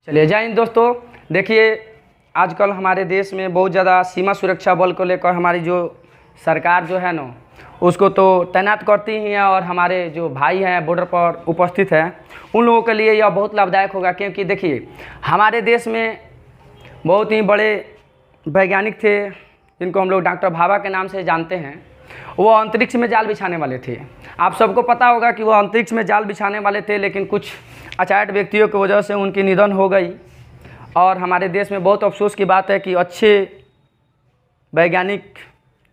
चलिए जय हिंद दोस्तों। देखिए आजकल हमारे देश में बहुत ज़्यादा सीमा सुरक्षा बल को लेकर हमारी जो सरकार जो है ना उसको तो तैनात करती ही है, और हमारे जो भाई हैं बॉर्डर पर उपस्थित हैं उन लोगों के लिए यह बहुत लाभदायक होगा। क्योंकि देखिए हमारे देश में बहुत ही बड़े वैज्ञानिक थे जिनको हम लोग डॉक्टर भाभा के नाम से जानते हैं। वो अंतरिक्ष में जाल बिछाने वाले थे। आप सबको पता होगा कि वो अंतरिक्ष में जाल बिछाने वाले थे, लेकिन कुछ अचानक व्यक्तियों की वजह से उनकी निधन हो गई। और हमारे देश में बहुत अफसोस की बात है कि अच्छे वैज्ञानिक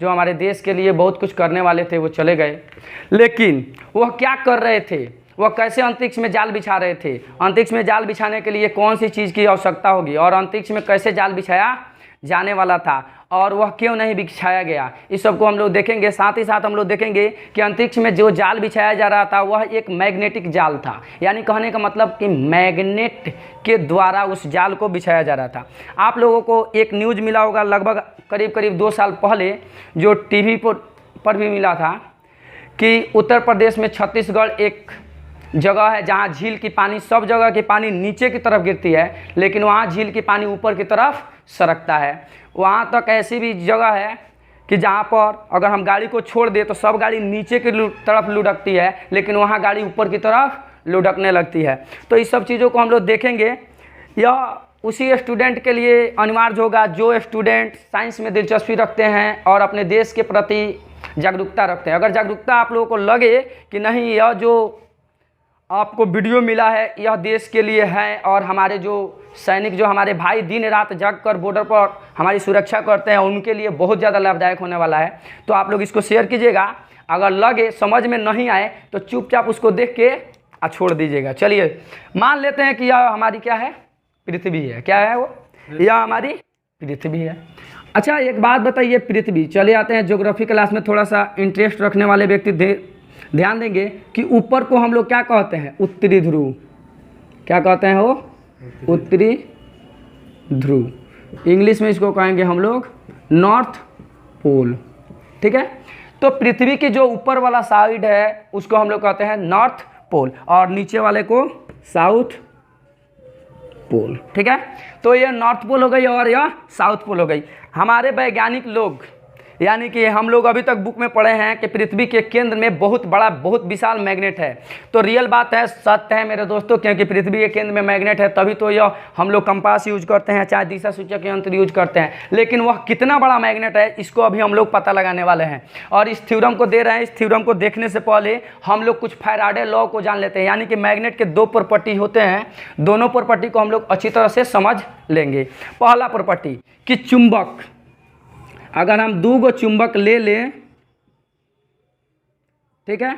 जो हमारे देश के लिए बहुत कुछ करने वाले थे वो चले गए। लेकिन वह क्या कर रहे थे, वह कैसे अंतरिक्ष में जाल बिछा रहे थे, अंतरिक्ष में जाल बिछाने के लिए कौन सी चीज़ की आवश्यकता होगी, और अंतरिक्ष में कैसे जाल बिछाया जाने वाला था, और वह क्यों नहीं बिछाया गया, इस सब को हम लोग देखेंगे। साथ ही साथ हम लोग देखेंगे कि अंतरिक्ष में जो जाल बिछाया जा रहा था वह एक मैग्नेटिक जाल था। यानी कहने का मतलब कि मैग्नेट के द्वारा उस जाल को बिछाया जा रहा था। आप लोगों को एक न्यूज़ मिला होगा लगभग करीब 2 साल पहले, जो टीवी पर भी मिला था कि उत्तर प्रदेश में छत्तीसगढ़ एक जगह है जहाँ झील की पानी, सब जगह की पानी नीचे की तरफ गिरती है, लेकिन वहाँ झील की पानी ऊपर की तरफ सरकता है। वहाँ तक ऐसी भी जगह है कि जहाँ पर अगर हम गाड़ी को छोड़ दें तो सब गाड़ी नीचे की तरफ लुढ़कती है, लेकिन वहाँ गाड़ी ऊपर की तरफ लुढ़कने लगती है। तो इस सब चीज़ों को हम लोग देखेंगे। यह उसी स्टूडेंट के लिए अनिवार्य होगा जो स्टूडेंट साइंस में दिलचस्पी रखते हैं और अपने देश के प्रति जागरूकता रखते हैं। अगर जागरूकता आप लोगों को लगे कि नहीं यह जो आपको वीडियो मिला है यह देश के लिए है, और हमारे जो सैनिक जो हमारे भाई दिन रात जग कर बॉर्डर पर हमारी सुरक्षा करते हैं उनके लिए बहुत ज़्यादा लाभदायक होने वाला है, तो आप लोग इसको शेयर कीजिएगा। अगर लगे समझ में नहीं आए तो चुपचाप उसको देख के छोड़ दीजिएगा। चलिए मान लेते हैं कि यह हमारी क्या है, पृथ्वी है। क्या है वो, यह हमारी पृथ्वी है। अच्छा एक बात बताइए, पृथ्वी, चले आते हैं ज्योग्राफी क्लास में थोड़ा सा इंटरेस्ट रखने वाले व्यक्ति ध्यान देंगे कि ऊपर को हम लोग क्या कहते हैं, उत्तरी ध्रुव। क्या कहते हैं वो, उत्तरी ध्रुव। इंग्लिश में इसको कहेंगे हम लोग नॉर्थ पोल। ठीक है, तो पृथ्वी की जो ऊपर वाला साइड है उसको हम लोग कहते हैं नॉर्थ पोल, और नीचे वाले को साउथ पोल। ठीक है, तो ये नॉर्थ पोल हो गई और यह साउथ पोल हो गई। हमारे वैज्ञानिक लोग यानी कि हम लोग अभी तक बुक में पढ़े हैं कि पृथ्वी के केंद्र में बहुत बड़ा बहुत विशाल मैग्नेट है। तो रियल बात है, सत्य है मेरे दोस्तों, क्योंकि पृथ्वी के केंद्र में मैग्नेट है तभी तो यह हम लोग कंपास यूज करते हैं, चाहे दिशा सूचक यंत्र यूज करते हैं। लेकिन वह कितना बड़ा मैग्नेट है इसको अभी हम लोग पता लगाने वाले हैं, और इस थ्योरम को दे रहे हैं। इस थ्योरम को देखने से पहले हम लोग कुछ फैराडे लॉ को जान लेते हैं। यानी कि मैग्नेट के 2 प्रॉपर्टी होते हैं, दोनों प्रॉपर्टी को हम लोग अच्छी तरह से समझ लेंगे। पहला प्रॉपर्टी कि चुंबक, अगर हम 2 चुंबक ले लें, ठीक है,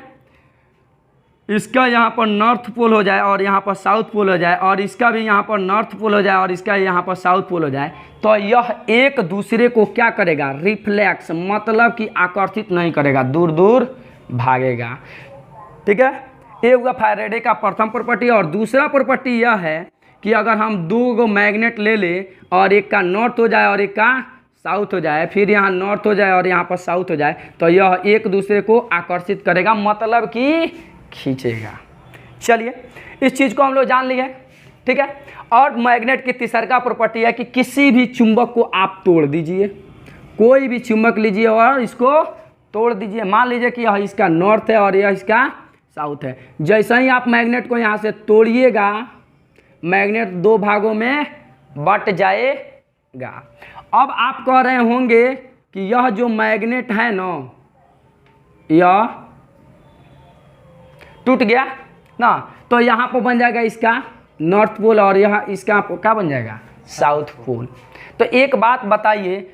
इसका यहाँ पर नॉर्थ पोल हो जाए और यहाँ पर साउथ पोल हो जाए, और इसका भी यहाँ पर नॉर्थ पोल हो जाए और इसका यहाँ पर साउथ पोल हो जाए, तो यह एक दूसरे को क्या करेगा, रिफ्लेक्स, मतलब कि आकर्षित नहीं करेगा, दूर दूर भागेगा। ठीक है, ये हुआ फैराडे का प्रथम प्रॉपर्टी। और दूसरा प्रॉपर्टी यह है कि अगर हम 2 मैग्नेट ले लें और एक का नॉर्थ हो जाए और एक का साउथ हो जाए, फिर यहाँ नॉर्थ हो जाए और यहाँ पर साउथ हो जाए, तो यह एक दूसरे को आकर्षित करेगा, मतलब कि खींचेगा। चलिए इस चीज़ को हम लोग जान लिए। ठीक है, और मैग्नेट की तीसरा प्रॉपर्टी है कि किसी भी चुंबक को आप तोड़ दीजिए, कोई भी चुंबक लीजिए और इसको तोड़ दीजिए। मान लीजिए कि यह इसका नॉर्थ है और यह इसका साउथ है। जैसे ही आप मैग्नेट को यहाँ से तोड़िएगा, मैग्नेट 2 भागों में बट जाएगा। अब आप कह रहे होंगे कि यह जो मैग्नेट है ना यह टूट गया ना, तो यहाँ पर बन जाएगा इसका नॉर्थ पोल और यहाँ इसका क्या बन जाएगा, साउथ पोल। तो एक बात बताइए,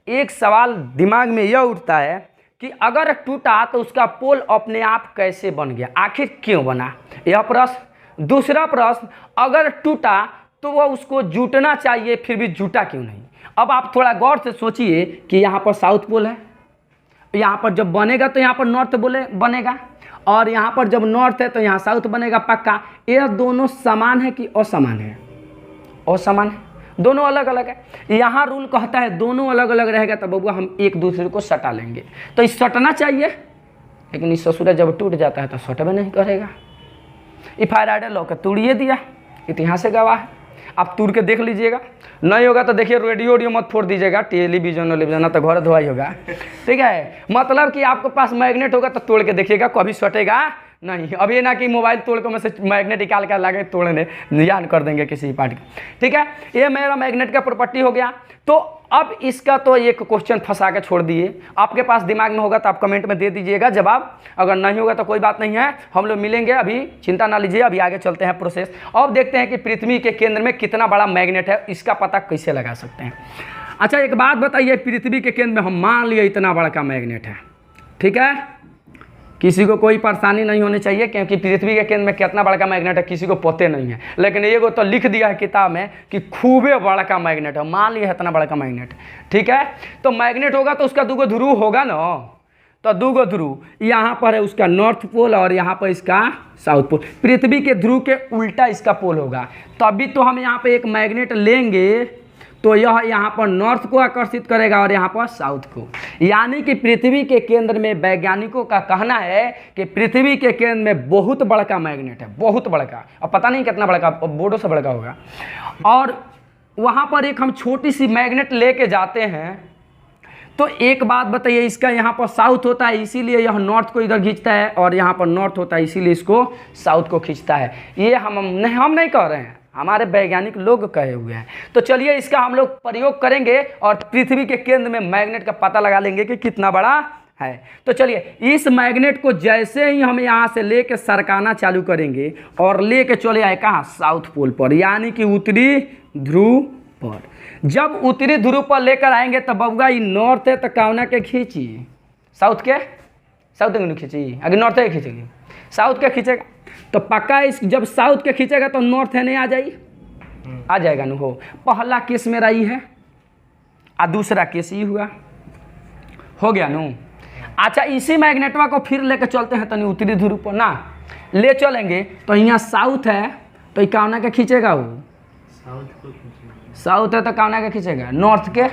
एक सवाल दिमाग में यह उठता है कि अगर टूटा तो उसका पोल अपने आप कैसे बन गया, आखिर क्यों बना, यह प्रश्न। दूसरा प्रश्न, अगर टूटा तो वह उसको जुटना चाहिए, फिर भी जुटा क्यों नहीं। अब आप थोड़ा गौर से सोचिए कि यहाँ पर साउथ पोल है, यहाँ पर जब बनेगा तो यहाँ पर नॉर्थ बनेगा, और यहाँ पर जब नॉर्थ है तो यहाँ साउथ बनेगा पक्का। यह दोनों समान है कि असमान है, असमान है, दोनों अलग अलग है। यहाँ रूल कहता है दोनों अलग अलग रहेगा तब बबुआ हम एक दूसरे को सटा लेंगे, तो इस सटना चाहिए, लेकिन इस ससुरा जब टूट जाता है तो सटबे नहीं करेगा। ये फैराडे लॉ का तोड़िए दिया, इतिहास से गवाह है। आप तोड़ के देख लीजिएगा। नहीं होगा तो देखिए रेडियो मत फोड़ दीजिएगा, टेलीविजन तो घर धोवाई होगा। ठीक है, मतलब कि आपके पास मैग्नेट होगा तो तोड़ के देखिएगा, कभी सटेगा नहीं। अब ये ना कि मोबाइल तोड़ के में से मैग्नेट निकाल कर लाके तोड़ने नियान कर देंगे किसी पार्ट का। ठीक है, ये मेरा मैग्नेट का प्रॉपर्टी हो गया। तो अब इसका तो एक क्वेश्चन फंसा के छोड़ दिए, आपके पास दिमाग में होगा तो आप कमेंट में दे दीजिएगा जवाब, अगर नहीं होगा तो कोई बात नहीं है, हम लोग मिलेंगे, अभी चिंता ना लीजिए। अभी आगे चलते हैं प्रोसेस। अब देखते हैं कि पृथ्वी के केंद्र में कितना बड़ा मैग्नेट है, इसका पता कैसे लगा सकते हैं। अच्छा एक बात बताइए, पृथ्वी के केंद्र में हम मान लिए इतना बड़ा का मैग्नेट है, ठीक है, किसी को कोई परेशानी नहीं होनी चाहिए, क्योंकि पृथ्वी के केंद्र में कितना बड़ा का मैग्नेट है किसी को पता नहीं है, लेकिन ये तो लिख दिया है किताब में कि खूबे बड़ा का मैग्नेट है, मान लिया इतना बड़ा का मैग्नेट। ठीक है, तो मैग्नेट होगा तो उसका दूगो ध्रुव होगा ना, तो दूगो ध्रुव, यहाँ पर है उसका नॉर्थ पोल और यहाँ पर इसका साउथ पोल। पृथ्वी के ध्रुव के उल्टा इसका पोल होगा, तभी तो हम यहाँ पे एक मैग्नेट लेंगे तो यह यहाँ पर नॉर्थ को आकर्षित करेगा और यहाँ पर साउथ को। यानी कि पृथ्वी के केंद्र में वैज्ञानिकों का कहना है कि पृथ्वी के केंद्र में बहुत बड़ा का मैग्नेट है, बहुत बड़ा का, अब पता नहीं कितना बड़ा का, बोर्डों से बड़ा का होगा। और वहाँ पर एक हम छोटी सी मैग्नेट लेके जाते हैं, तो एक बात बताइए, इसका यहाँ पर साउथ होता है इसीलिए यह नॉर्थ को इधर खींचता है, और यहाँ पर नॉर्थ होता है इसीलिए इसको साउथ को खींचता है। ये हम नहीं कह रहे हैं, हमारे वैज्ञानिक लोग कहे हुए हैं। तो चलिए इसका हम लोग प्रयोग करेंगे और पृथ्वी के केंद्र में मैग्नेट का पता लगा लेंगे कि कितना बड़ा है। तो चलिए इस मैग्नेट को जैसे ही हम यहाँ से लेके सरकाना चालू करेंगे और लेके चले आए कहाँ, साउथ पोल पर, यानी कि उत्तरी ध्रुव पर। जब उत्तरी ध्रुव पर लेकर आएंगे तो बबुआ ये नॉर्थ है तो कौना के खींची, साउथ के, साउथ के खींची, अगर नॉर्थ के खींचेगी, साउथ के खींचेगा तो पक्का इस जब साउथ के खींचेगा तो नॉर्थ है नहीं आ जाएगी, आ जाएगा ना। हो पहला केस मेरा ये है और दूसरा केस ये हुआ, हो गया नो। अच्छा इसी मैग्नेटवा को फिर लेकर चलते हैं तनी उत्तरी ध्रुव पर ना, ले चलेंगे तो यहाँ साउथ है तो ये कौना के खींचेगा, वो साउथ है तो कौना के खींचेगा, नॉर्थ के,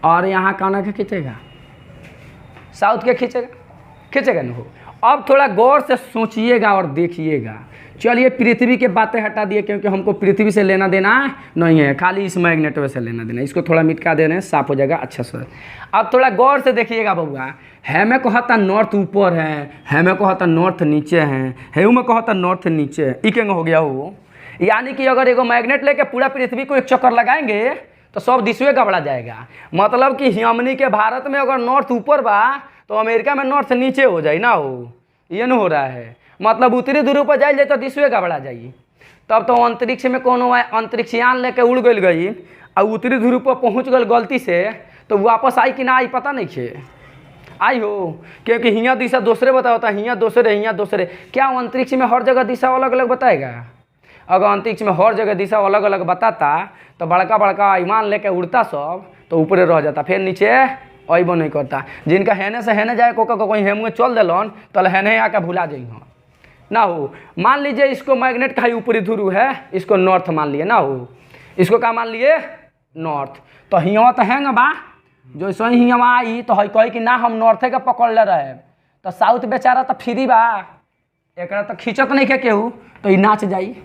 और यहाँ कौना के खींचेगा, साउथ के खींचेगा ना। हो अब थोड़ा गौर से सोचिएगा और देखिएगा। चलिए पृथ्वी के बातें हटा दिए, क्योंकि हमको पृथ्वी से लेना देना नहीं है, खाली इस मैग्नेट से लेना देना। इसको थोड़ा मिटका दे रहे हैं, साफ हो जाएगा अच्छा से। अब थोड़ा गौर से देखिएगा बबुआ, है में कहता नॉर्थ ऊपर है में कहता नॉर्थ नीचे है में कहता नॉर्थ नीचे है, इकेंग हो गया वो। यानी कि अगर एगो मैग्नेट लेके पूरा पृथ्वी को एक चक्कर लगाएंगे तो सब दिशा गबड़ा जाएगा। मतलब कि हमनी के भारत में अगर नॉर्थ ऊपर बा तो अमेरिका में नॉर्थ नीचे हो जाए ना, हो ये न हो रहा है। मतलब उत्तरी ध्रुव पर जाए तो दिशा गबड़ा जाइए। तब तो अंतरिक्ष में कोनो अंतरिक्षयान लेके उड़ गई और उत्तरी ध्रुव पर पहुँच गल गलती से, तो वापस आई कि ना आई पता नहीं है, आई हो, क्योंकि हियाँ दिशा दूसरे बताता, हियाँ दूसरे, क्या अंतरिक्ष में हर जगह दिशा अलग अलग बताएगा? अगर अंतरिक्ष में हर जगह दिशा अलग अलग बताता तो बड़का बड़का ईमान लेके उड़ता सब तो ऊपरे रह जाता, फिर नीचे अबो नहीं करता। जिनका हेने से हेने जाए कोई हेमुए चल दिलन तो हेने आके भुला जाइ ना। हो मान लीजिए इसको मैग्नेट का ही ऊपरी ध्रुव है, इसको नॉर्थ मान लिए ना, हो इसको क्या मान लिए, नॉर्थ। तो हियाँ तो हैंग बा, जो सो हियाँ आई तो है कही कि ना हम नॉर्थे के पकड़ ले रहे, तो साउथ बेचारा तो फ्री बा, एक तो खींचत नहीं के केहू, तो ये नाच जाई।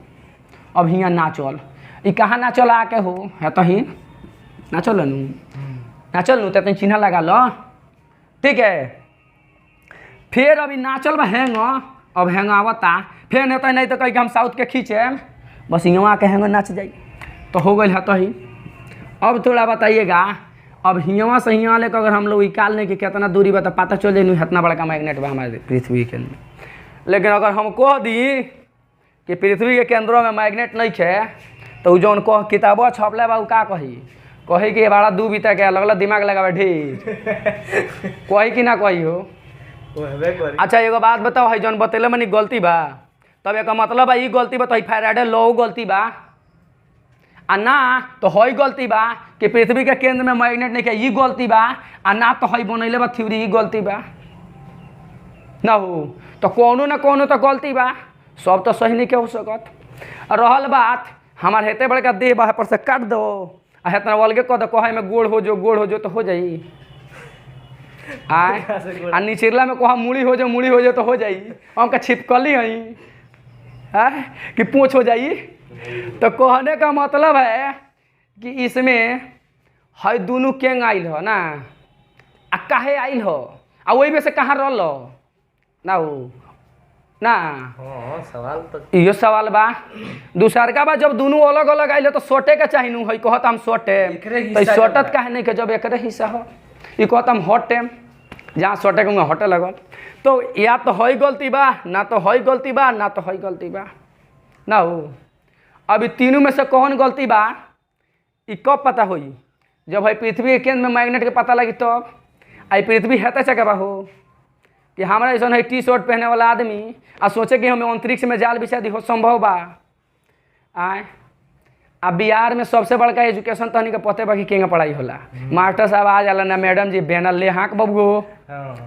अब हियाँ नाचल, ये कहाँ नाचल आके हो है तो ही नाचल नू तो चिन्ह लगा लो, ठीक है। फिर अभी नाचल बा हैंग, अब हैंग आवता, फिर नहीं तो कहीं हम साउथ के खींचे, बस यहाँ आके हैंग नाच जाई, तो हो गई है तो ही। अब थोड़ा बताइएगा, अब हियाँ से हियाँ लेकर अगर हम लोग निकाल लें कि कितना दूरी बा तो पता चल जाए इतना बड़ा का मैग्नेट बा हमारे पृथ्वी के अंदर। लेकिन अगर हम कह दी कि पृथ्वी के केंद्रों में मैग्नेट नहीं है तो जौन कह किताबों छपले बा का कही कि बड़ा दू बीता के अलग अलग दिमाग लगावे ढेर कही कि ना कही हो। अच्छा एगो बात बताओ, है जौन बतेले मनी गलती बा, तब एक मतलब है गलती बा तो फैराडे लॉ गलती बा, आ ना तो हई गलती बा कि पृथ्वी के केंद्र में मैग्नेट नहीं है, ये गलती बा, आ ना तो हई बनैले बा थ्योरी, ये गलती बा ना। हो तो कोनो ना कोनो तो गलती बा, सब तो सही नहीं के हो सकत। रहल बात हमार हेते बड़का देह बा पर से काट दो आ हेतना अलगे कह दो, कहे में गोड़ हो जो तो हो जाई, आ निचिरला में कहा मुड़ी हो जो तो हो जाई। हमका छिपकली हई कि पूछ हो जाई, तो कहने का मतलब है कि इसमें है दोनों केंग आइल हो ना, आ काहे आइल हो, आ वही में से कहाँ रह लो ना हो ना। सवाल तो यो सवाल बा। दूसर का बा जब दोनों अलग अलग आइल तो सोटे के चाहिए नु है, कहत हम सोटे तो सोटत काहे नहीं के, जब एकरे हिस्सा हो ये कहत हम हटे, जहाँ सोटे के हटे लगल। तो या तो है गलती बा, ना तो है गलती बा, ना तो है गलती बा ना हो। अभी तीनों में से कौन गलती बा ये कब पता होई, जब है पृथ्वी के केंद्र में मैग्नेट के पता लगी तब। आई पृथ्वी हेते से बा हो कि हमारा ऐसा है टी शर्ट पहने वाला आदमी आ सोचे कि हमें अंतरिक्ष में जाल बिछा दी हो, संभव बा। आए अब बिहार में सबसे बड़का एजुकेशन तहनी के पते बा कि केंगे पढ़ाई होला। मास्टर साहब आ जाला ना, मैडम जी बैनर ले हाँक बबुओ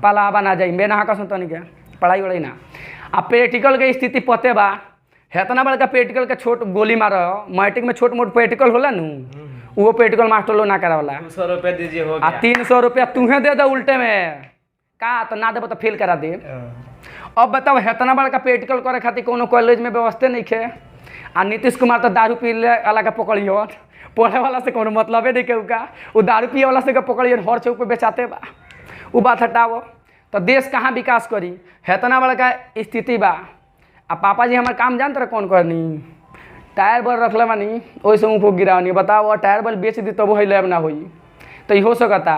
पाला बना जाई, बेना हाँक तहनी के पढ़ाई उड़ाई ना। आ प्रैक्टिकल के स्थिति पते बा, हेतना बड़का प्रैक्टिकल के छोट गोली मारो, मैट्रिक में छोट मोट प्रैक्टिकल होला नु, वो प्रैक्टिकल मास्टर लोग ना करावला। 200 रुपये दीजिए हो आ गया। 300 रुपया तुम्हें दे दो उल्टे में का, तो ना देबो तो फेल करा दे। अब बताओ हेतना बड़का प्रैक्टिकल करे खातिर कोनो कॉलेज में व्यवस्था नहीं है। आ नीतीश कुमार तो दारू पी वाला के पकड़ियो, पढ़े वाला से कोनो मतलबे नहीं के उका, वो दारू पिए वाला से के पकड़ियो हर चौक पे बेचाते बा। वो बात हटाओ तो देश कहाँ विकास करी, हेतना बड़का स्थिति बा। आ पापा जी हमारे काम जानते रहे कौन करनी, टायर बल रखले बानी वैसे ऊँपो गिरावनी। बताओ टायर बल बेच दी तब वही लैब ना होई, तो हो सकता।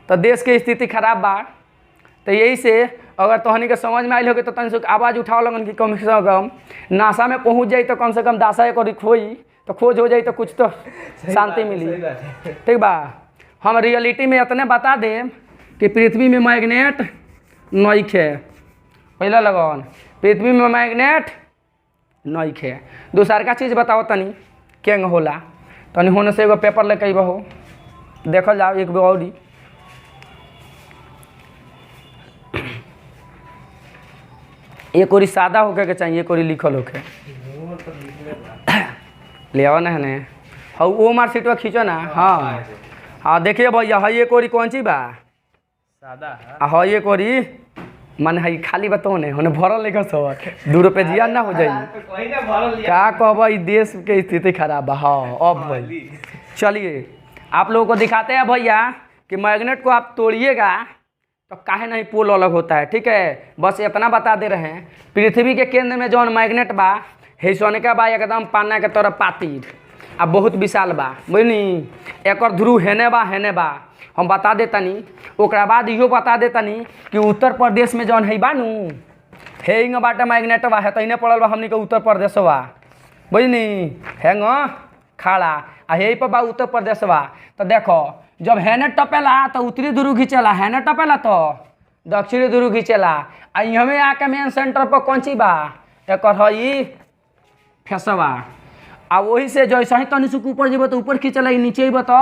तो देश के स्थिति खराब बा। तो यही से अगर तहनी के समझ में आइल होगी तो तनी से आवाज़ उठाओ लगन कि कम से कम नासा में पहुंच जाई तो कम से कम दासा एक और खोई तो खोज हो जाई तो कुछ तो शांति मिली। ठीक बा, हम रियलिटी में इतने बता दें कि पृथ्वी में मैग्नेट नहीं है, पहला लगन पृथ्वी में मैग्नेट नहीं है। दूसर का चीज़ बताओ तनी केंग होला, तनी होने से एगो पेपर लेके बहो देखल जाओ एक गो और एक ओरी सादा होके के चाहिए, एक ओरी लिखल होके। ले आओ ना है हाँ वो मार सीटवा खींचो ना। हाँ हाँ देखिए भैया है एक ओरी कौन ची बा सादा है एक ओरी मन है खाली बताओ ने होने भरल लेकर सब 2 रुपये जिया ना हो जाई का कहब। देश के स्थिति खराब बा। हाँ अब भाई चलिए आप लोगों को दिखाते हैं भैया कि मैग्नेट को आप तोड़िएगा तो काहे नहीं पोल अलग होता है। ठीक है, बस इतना बता दे रहे हैं। पृथ्वी के केंद्र में जौन मैग्नेट बा है सोने का बा एकदम पाना के तरह पातिर आ बहुत विशाल बा बुझनी। एक ध्रुव हेने बा हम बता देतनी। ओकरा बाद इहो बता देतनी कि उत्तर प्रदेश में जौन है बानू हेंग बाटा मैग्नेट बा है तैने पड़ल बा हमनी के उत्तर प्रदेश बा बुझनी। हेंग खड़ा आ यही पर बा उत्तर प्रदेश बा। तो देखो जब हेने टपेला तो उत्तरी ध्रुव खींचेला, हेने टपेला तो दक्षिणी ध्रुव खींचेला। आ हमें आके मेन सेंटर पर कौन ची बा एक हई फेसवा। आ वही से जैसे ही तनी सुख ऊपर जेब तो ऊपर खींचे लगी, नीचे ही तो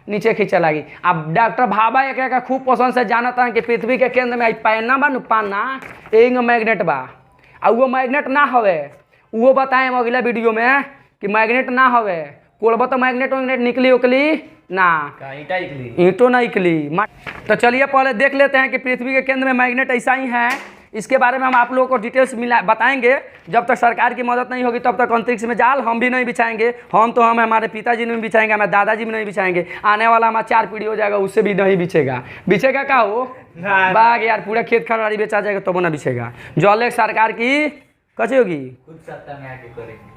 नीचे खींचे लगी। अब डॉक्टर भाबा एक खूब पसंद से जानता है कि पृथ्वी के केंद्र में पैना बा पाना एक मैग्नेट बा। आ वो मैग्नेट ना हवे वो बताएं अगला वीडियो में कि मैग्नेट ना हवे कोलबा तो मैग्नेट वैग्नेट निकली उकली ना ईंटो ना निकली। तो चलिए पहले देख लेते हैं कि पृथ्वी के केंद्र में मैग्नेट ऐसा ही है। इसके बारे में हम आप लोगों को डिटेल्स बताएंगे। जब तक सरकार की मदद नहीं होगी तब तक अंतरिक्ष में जाल हम भी नहीं बिछाएंगे। हम हमारे पिताजी नहीं बिछाएंगे, हमारे दादाजी भी नहीं बिछाएंगे। आने वाला हमारा 4 पीढ़ी हो जाएगा उससे भी नहीं बिछेगा। बिछेगा क्या हो बाग यार, पूरा खेत खलिहानी बेचा जाएगा तब ना बिछेगा। जो सरकार की कैसे होगी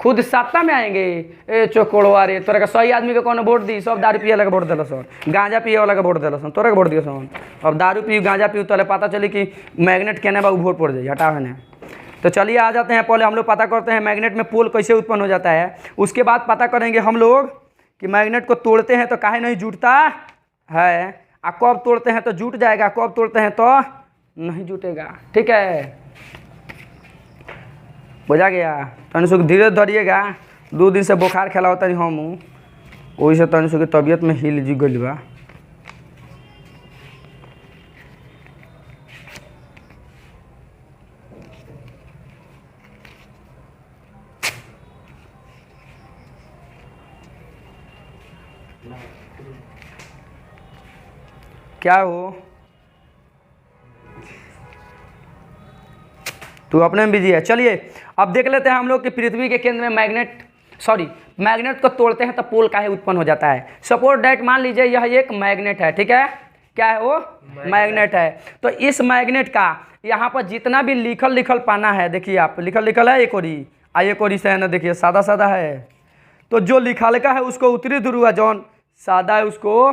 खुद सत्ता में आएंगे। ए चोकोड़वा रे तोरा का 100 आदमी के कौन वोट दी, सब दारू पिए वाला वोट दिल सन, गांजा पिए वाला के वोट दिल सन, तोरा के वोट दिए सन। अब दारू पी गांजा पी तो पता चली कि मैग्नेट केने बा वोट पड़ जाए हटाओ है। तो चलिए आ जाते हैं। पहले हम लोग पता करते हैं मैग्नेट में पोल कैसे उत्पन्न हो जाता है। उसके बाद पता करेंगे हम लोग कि मैग्नेट को तोड़ते हैं तो काहे नहीं जुटता है, और कब तोड़ते हैं तो जुट जाएगा, कब तोड़ते हैं तो नहीं जुटेगा। ठीक है बुझा गया। तनि सुख धीरे धरिएगा, 2 दिन से बुखार खेला होता नहीं हम वही से तनि सुख की तबीयत में हिल जी गई बा। क्या हो तू अपने में बिजी है। चलिए अब देख लेते हैं हम लोग कि पृथ्वी के केंद्र में मैग्नेट सॉरी मैग्नेट को तोड़ते हैं तो पोल काहे उत्पन्न हो जाता है। सपोज दैट मान लीजिए यह एक मैग्नेट है, ठीक है, क्या है वो, मैग्नेट है। तो इस मैग्नेट का यहाँ पर जितना भी लिखल पाना है, देखिए आप लिखल है एक ओरी से है ना, देखिए सादा सादा है। तो जो लिखल का है उसको उत्तरी ध्रुव है, जौन सादा है उसको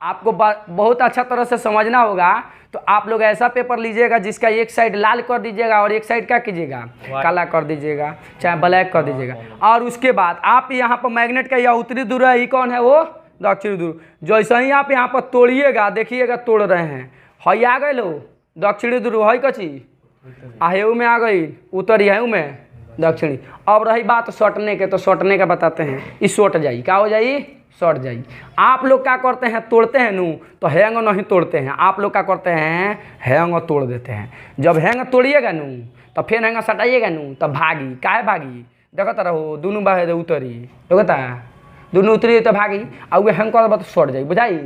आपको बहुत अच्छा तरह से समझना होगा। तो आप लोग ऐसा पेपर लीजिएगा जिसका एक साइड लाल कर दीजिएगा और एक साइड क्या कीजिएगा, काला कर दीजिएगा, चाहे ब्लैक कर दीजिएगा। और उसके बाद आप यहाँ पर मैग्नेट का यह उत्तरी ध्रुव है, ये कौन है, वो दक्षिणी ध्रुव। जैसे ही आप यहाँ पर तोड़िएगा, देखिएगा तोड़ रहे हैं, हई आ गए लो दक्षिणी ध्रुव, हई कची आहेऊ में आ गई, उत्तरी है में दक्षिणी। अब रही बात सटने के, तो सटने का बताते हैं, इस सट जाई, क्या हो जाई, सट जाई। आप लोग क्या करते हैं, तोड़ते हैं नू तो हैंग नहीं तोड़ते हैं, आप लोग क्या करते हैं, हैंग तोड़ देते हैं। जब हैंग तोड़िएगा नू तो फिर हैंग सटाइएगा नू तो भागी, काहे भागी, देखता रहो दोनों बाहर उतरी, देखता दोनों उतरी तो भागी, और वे हैंग कर तो सट जाई, बुझाई,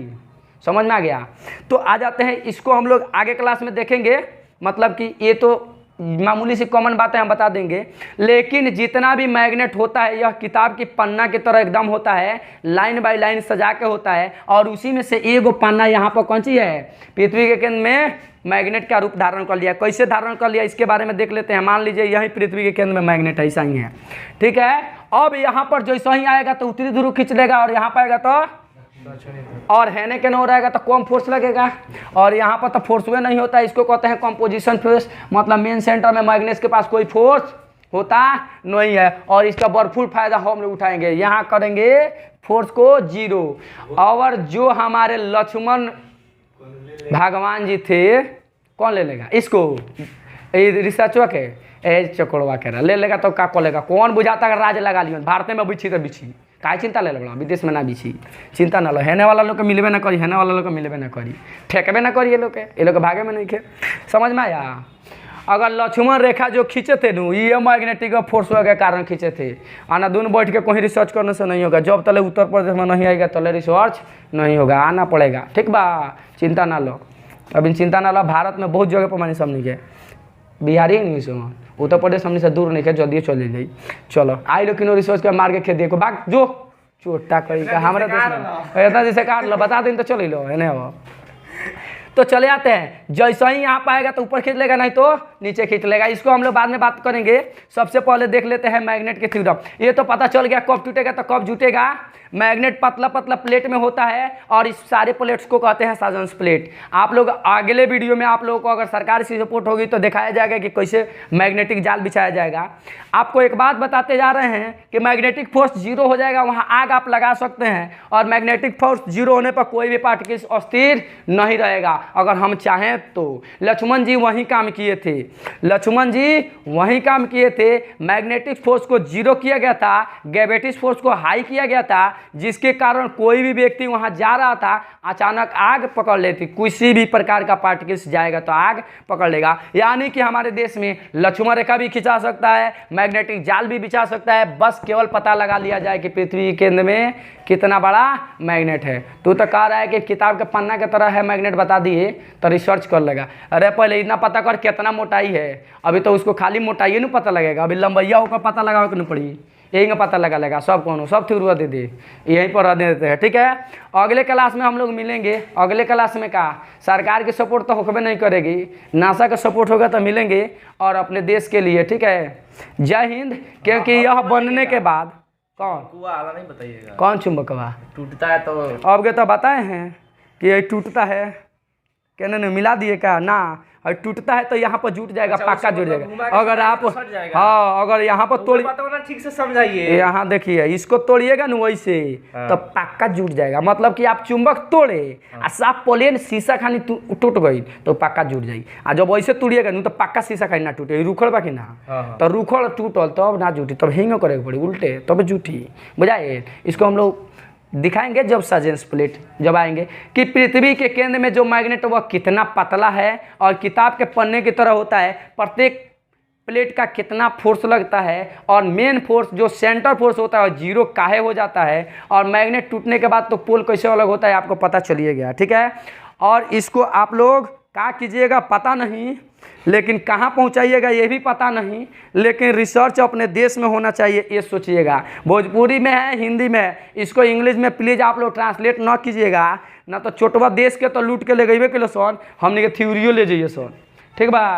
समझ में आ गया। तो आ जाते हैं, इसको हम लोग आगे क्लास में देखेंगे, मतलब कि ये तो मामूली सी कॉमन बातें हम बता देंगे। लेकिन जितना भी मैग्नेट होता है यह किताब की पन्ना की तरह एकदम होता है, लाइन बाय लाइन सजा के होता है। और उसी में से एगो पन्ना यहाँ पर कौन सी है, पृथ्वी के केंद्र में मैग्नेट का रूप धारण कर लिया। कैसे धारण कर लिया इसके बारे में देख लेते हैं। मान लीजिए यही पृथ्वी के केंद्र में मैग्नेट ऐसा ही है, ठीक है। अब यहाँ पर जैसा ही आएगा तो उत्तरी ध्रुव खींच लेगा, और यहाँ पर आएगा तो, और हैने के न रहेगा तो कम फोर्स लगेगा, और यहाँ पर तो फोर्स वे नहीं होता, इसको कहते हैं कंपोजिशन फोर्स। मतलब मेन सेंटर में मैग्नेट के पास कोई फोर्स होता नहीं है, और इसका भरपूर फायदा हम लोग उठाएंगे। यहाँ करेंगे फोर्स को जीरो। और जो हमारे लक्ष्मण भगवान जी थे, कौन ले लेगा इसको, रिसर्चवा के चकोड़वा के ले लेगा, तो क्या करेगा, कौन बुझाता है राज लगा लियो, भारत में बिछी तो बिछी, काहे चिंता ले लो, विदेश में ना बिछी, चिंता ना लो। हेने वाला लोग के मिलबे ना करी, हेने वाला लोग के मिलबे ना करी, ठेकबे ना करी, ये लोग के भागे में नहीं खे, समझ में आया। अगर लक्ष्मण रेखा जो खींचे थे नू, ये मैग्नेटिक फोर्स के कारण खींचे थे। आना दोनों बैठ के कहीं रिसर्च करने से नहीं होगा, जब तले उत्तर प्रदेश में नहीं आएगा तले रिसर्च नहीं होगा, आना पड़ेगा, ठीक बा, चिंता ना लो। अभी चिंता ना लो, भारत में बहुत जगह पर मानी सब नहीं के, बिहारी ही नहीं सो, उत्तर प्रदेश हमने से दूर नहीं है, जल्दी चले जाई। चलो आई लोग किनो रिसर्च के मार के खेत देखो भाग जो चोटा करी का हमारे देश में इतना जैसे काट लो, बता दें तो चले लो, है ना। तो चले आते हैं, जैसा ही यहाँ पाएगा तो ऊपर खींच लेगा, नहीं तो नीचे खींच लेगा। इसको हम लोग बाद में बात करेंगे। सबसे पहले देख लेते हैं मैग्नेट के थ्योरम। ये तो पता चल गया कब टूटेगा तो कब जुटेगा। मैग्नेट पतला पतला प्लेट में होता है, और इस सारे प्लेट्स को कहते हैं साजंस प्लेट। आप लोग अगले वीडियो में आप लोगों को अगर सरकार से सपोर्ट होगी तो दिखाया जाएगा कि कैसे मैग्नेटिक जाल बिछाया जाएगा। आपको एक बात बताते जा रहे हैं कि मैग्नेटिक फोर्स जीरो हो जाएगा, वहाँ आग आप लगा सकते हैं, और मैग्नेटिक फोर्स जीरो होने पर कोई भी पार्टिकल्स अस्थिर नहीं रहेगा अगर हम चाहें तो। लक्ष्मण जी वही काम किए थे, लक्ष्मण जी वही काम किए थे। मैग्नेटिक फोर्स को जीरो किया गया था, ग्रेविटी फोर्स को हाई किया गया था, जिसके कारण कोई भी व्यक्ति वहां जा रहा था अचानक आग पकड़ लेती। किसी भी प्रकार का पार्टिकल्स जाएगा तो आग पकड़ लेगा। यानी कि हमारे देश में लक्ष्मण रेखा भी खिंचा सकता है, मैग्नेटिक जाल भी बिछा सकता है, बस केवल पता लगा लिया जाए कि पृथ्वी के केंद्र में कितना बड़ा मैग्नेट है। तू तो कह रहा है कि किताब के पन्ना की तरह है मैग्नेट, बता दिए तो रिसर्च कर लेगा। अरे पहले इतना पता कर कितना मोटाई है, अभी तो उसको खाली मोटाई नहीं पता लगेगा, अभी लंबैया होकर पता लगाओ कि नहीं पड़ी, यही का पता लगा लेगा। सब कौन सब थ्योरी दे दे, यहीं पर रह देते हैं, ठीक है। अगले क्लास में हम लोग मिलेंगे। अगले क्लास में का सरकार की सपोर्ट तो होकर नहीं करेगी, नासा का सपोर्ट होगा तो मिलेंगे, और अपने देश के लिए, ठीक है। जय हिंद। क्योंकि यह बनने के बाद कौन कुआ आला नहीं बताइएगा, कौन चुंबकवा टूटता है तो अब के तो बताए हैं कि ये टूटता है, कहने ने मिला दिए का ना, और टूटता है तो यहाँ पर जुट जाएगा, अच्छा, पक्का उसको जुट मतलब जाएगा। घुमा के अगर आप तो सट जाएगा। हाँ, अगर यहाँ पर तोड़, ठीक से समझाइए। यहाँ देखिए इसको तोड़िएगा ना वैसे, तो पक्का जुट जाएगा। मतलब कि आप चुंबक तोड़े और साफ प्लेन शीशा खानी टूट गई तो पक्का जुट जाई, और जब वैसे तोड़िएगा ना तो पक्का शीशा खानी ना टूटे, रुखड़ बाकी ना, तो रुखड़ टूटल तब ना जुटी, तब हिंग करे पड़ी उल्टे तब जुटी, बुझाए। इसको हम लोग दिखाएंगे जब साजेंस प्लेट जब आएंगे कि पृथ्वी के केंद्र में जो मैग्नेट वह कितना पतला है और किताब के पन्ने की तरह होता है, प्रत्येक प्लेट का कितना फोर्स लगता है, और मेन फोर्स जो सेंटर फोर्स होता है जीरो काहे हो जाता है, और मैग्नेट टूटने के बाद तो पोल कैसे अलग होता है आपको पता चलिए गया, ठीक है। और इसको आप लोग क्या कीजिएगा पता नहीं, लेकिन कहाँ पहुँचाइएगा ये भी पता नहीं, लेकिन रिसर्च अपने देश में होना चाहिए ये सोचिएगा। भोजपुरी में है, हिंदी में है, इसको इंग्लिश में प्लीज़ आप लोग ट्रांसलेट ना कीजिएगा, ना तो छोटवा देश के तो लूट के ले गए के लो सन, हमने के थ्योरियो ले जाइए सन। ठीक बा।